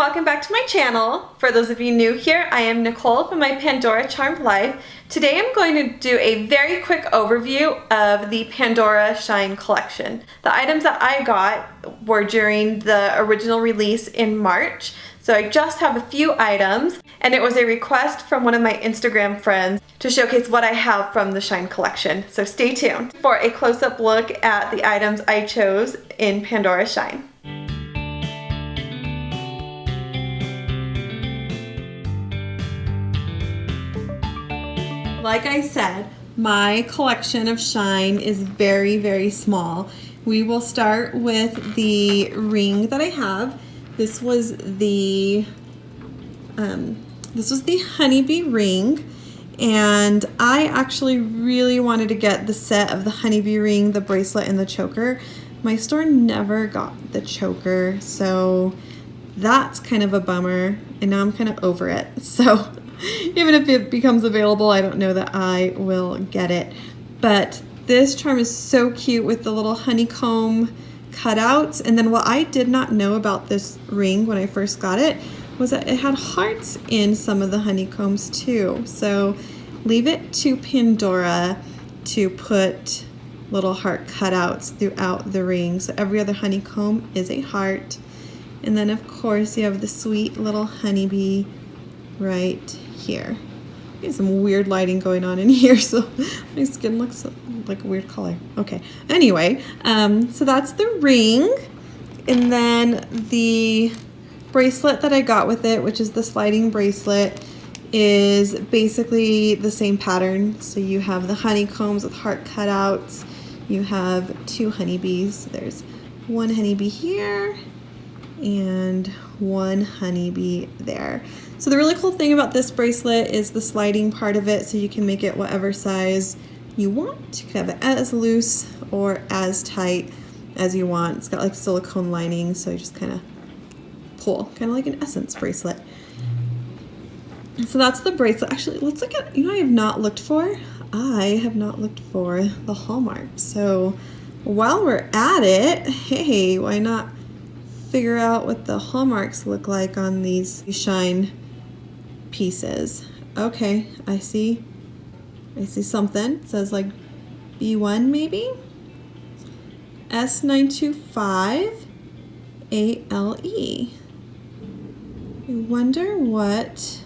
welcome back to my channel. For those of you new here, I am Nicole from my Pandora Charmed Life. Today I'm going to do a very quick overview of the Pandora Shine collection. The items that I got were during the original release in March, so I just have a few items, and it was a request from one of my Instagram friends to showcase what I have from the Shine collection. So stay tuned for a close-up look at the items I chose in Pandora Shine. Like I said, my collection of Shine is very, very small. We will start with the ring that I have. This was the Honeybee Ring, and I actually really wanted to get the set of the Honeybee Ring, the bracelet, and the choker. My store never got the choker, so that's kind of a bummer, and now I'm kind of over it. So even if it becomes available, I don't know that I will get it. But this charm is so cute with the little honeycomb cutouts. And then what I did not know about this ring when I first got it was that it had hearts in some of the honeycombs too. So leave it to Pandora to put little heart cutouts throughout the ring. So every other honeycomb is a heart. And then of course you have the sweet little honeybee right here. There's some weird lighting going on in here, so my skin looks like a weird color. Okay, anyway, so that's the ring. And then the bracelet that I got with it, which is the sliding bracelet, is basically the same pattern. So you have the honeycombs with heart cutouts. You have two honeybees. There's one honeybee here and one honeybee there. So the really cool thing about this bracelet is the sliding part of it, so you can make it whatever size you want. You can have it as loose or as tight as you want. It's got like silicone lining, so you just kind of pull, kind of like an essence bracelet. So that's the bracelet. Actually, let's look at, I have not looked for the hallmark. So while we're at it, hey, why not figure out what the hallmarks look like on these Shine pieces. Okay, I see something. It says like B1 maybe? S925 ALE. I wonder what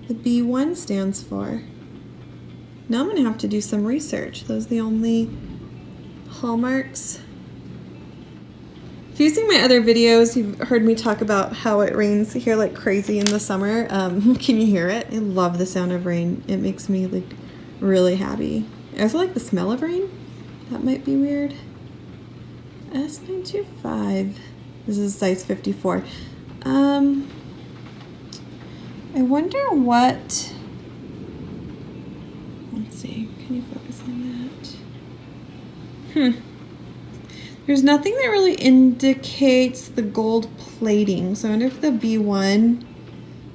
the B1 stands for. Now I'm gonna have to do some research. Those are the only hallmarks. If you've seen my other videos, you've heard me talk about how it rains here like crazy in the summer. Can you hear it? I love the sound of rain. It makes me like really happy. I also like the smell of rain. That might be weird. S925. This is size 54. I wonder what, let's see, can you focus on that? There's nothing that really indicates the gold plating, so I wonder if the B1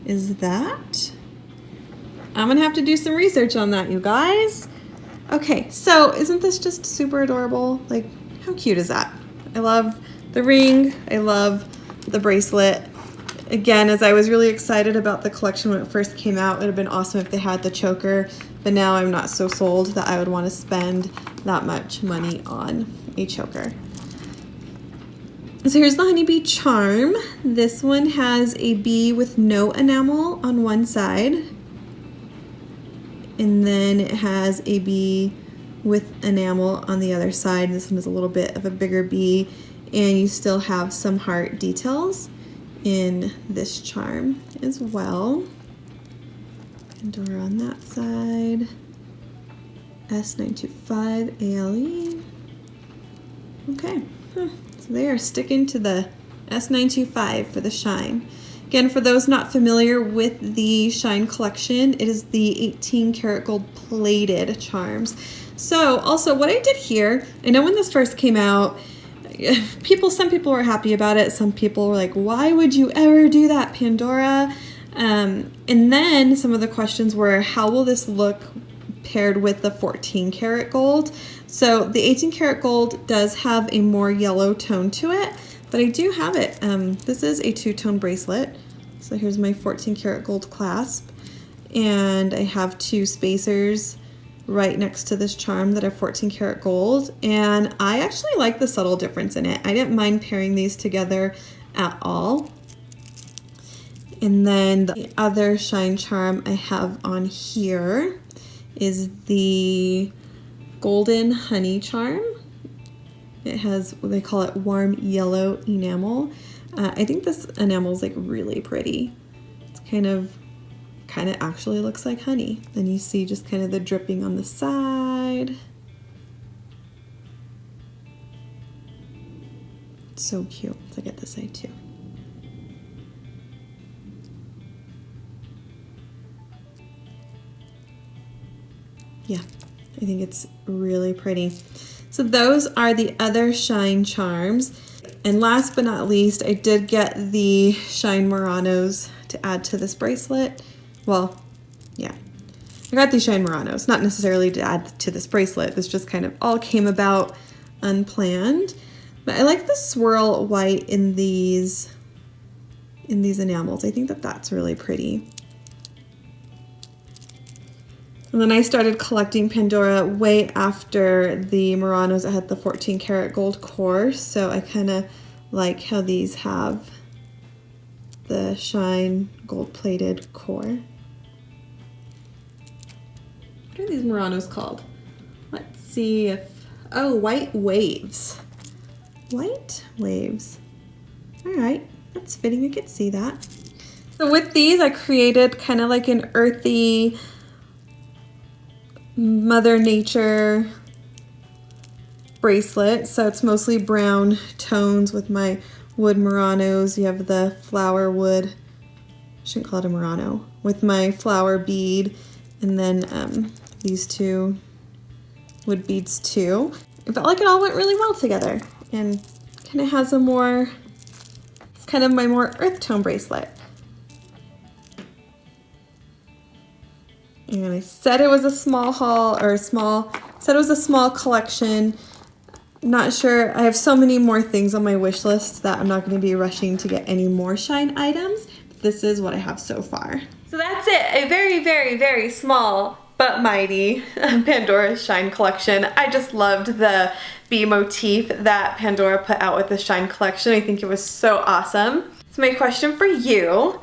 is that. I'm gonna have to do some research on that, you guys. Okay, so isn't this just super adorable? Like, how cute is that? I love the ring, I love the bracelet. Again, as I was really excited about the collection when it first came out, it would have been awesome if they had the choker, but now I'm not so sold that I would want to spend that much money on a choker. So here's the honeybee charm. This one has a bee with no enamel on one side, and then it has a bee with enamel on the other side. This one is a little bit of a bigger bee, and you still have some heart details in this charm as well. Pandora on that side. S925 ALE. Okay. So they are sticking to the S925 for the Shine. Again, for those not familiar with the Shine collection, it is the 18 karat gold plated charms. So also what I did here, I know when this first came out, some people were happy about it. Some people were like, why would you ever do that, Pandora? And then some of the questions were, how will this look paired with the 14 karat gold? So the 18 karat gold does have a more yellow tone to it, but I do have it. This is a two-tone bracelet. So here's my 14 karat gold clasp, and I have two spacers right next to this charm that are 14 karat gold, and I actually like the subtle difference in it. I didn't mind pairing these together at all. And then the other shine charm I have on here is the golden honey charm. It has what they call it warm yellow enamel. I think this enamel is like really pretty. It's kind of actually looks like honey. Then you see just kind of the dripping on the side. It's so cute. Let's look at this side too. Yeah, I think it's really pretty. So those are the other shine charms. And last but not least, I did get the shine Muranos to add to this bracelet. Well, yeah, I got these shine Muranos, not necessarily to add to this bracelet. This just kind of all came about unplanned. But I like the swirl white in these enamels. I think that that's really pretty. And then I started collecting Pandora way after the Muranos that had the 14 karat gold core, so I kind of like how these have the shine gold plated core. What are these Muranos called? Let's see if, oh, white waves. White waves. All right, that's fitting, I could see that. So with these, I created kind of like an earthy, Mother Nature bracelet. So it's mostly brown tones with my wood Muranos. You have the flower wood, shouldn't call it a Murano, with my flower bead, and then these two wood beads too. It felt like it all went really well together and kind of has a more, it's kind of my more earth tone bracelet. And I said it was a small haul, or said it was a small collection. Not sure, I have so many more things on my wish list that I'm not going to be rushing to get any more shine items. But this is what I have so far. So that's it, a very, very, very small but mighty Pandora Shine collection. I just loved the bee motif that Pandora put out with the Shine collection. I think it was so awesome. So my question for you,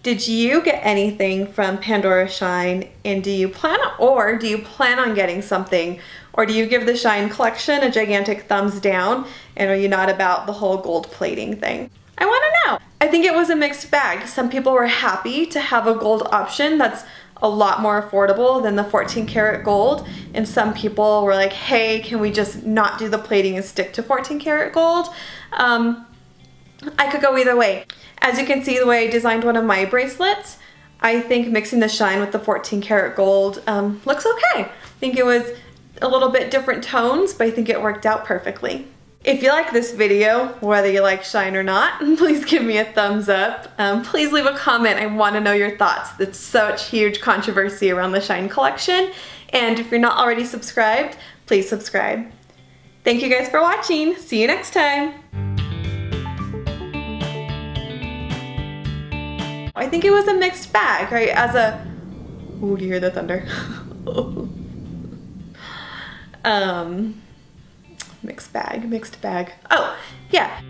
did you get anything from Pandora Shine, and do you plan on getting something, or do you give the Shine collection a gigantic thumbs down, and are you not about the whole gold plating thing? I want to know. I think it was a mixed bag. Some people were happy to have a gold option that's a lot more affordable than the 14 karat gold, and some people were like, hey, can we just not do the plating and stick to 14 karat gold? I could go either way. As you can see, the way I designed one of my bracelets, I think mixing the shine with the 14 karat gold looks okay. I think it was a little bit different tones, but I think it worked out perfectly. If you like this video, whether you like shine or not, please give me a thumbs up. Please leave a comment. I want to know your thoughts. It's such huge controversy around the shine collection. And if you're not already subscribed, please subscribe. Thank you guys for watching. See you next time. I think it was a mixed bag, right? Ooh, do you hear the thunder? Mixed bag. Oh, yeah.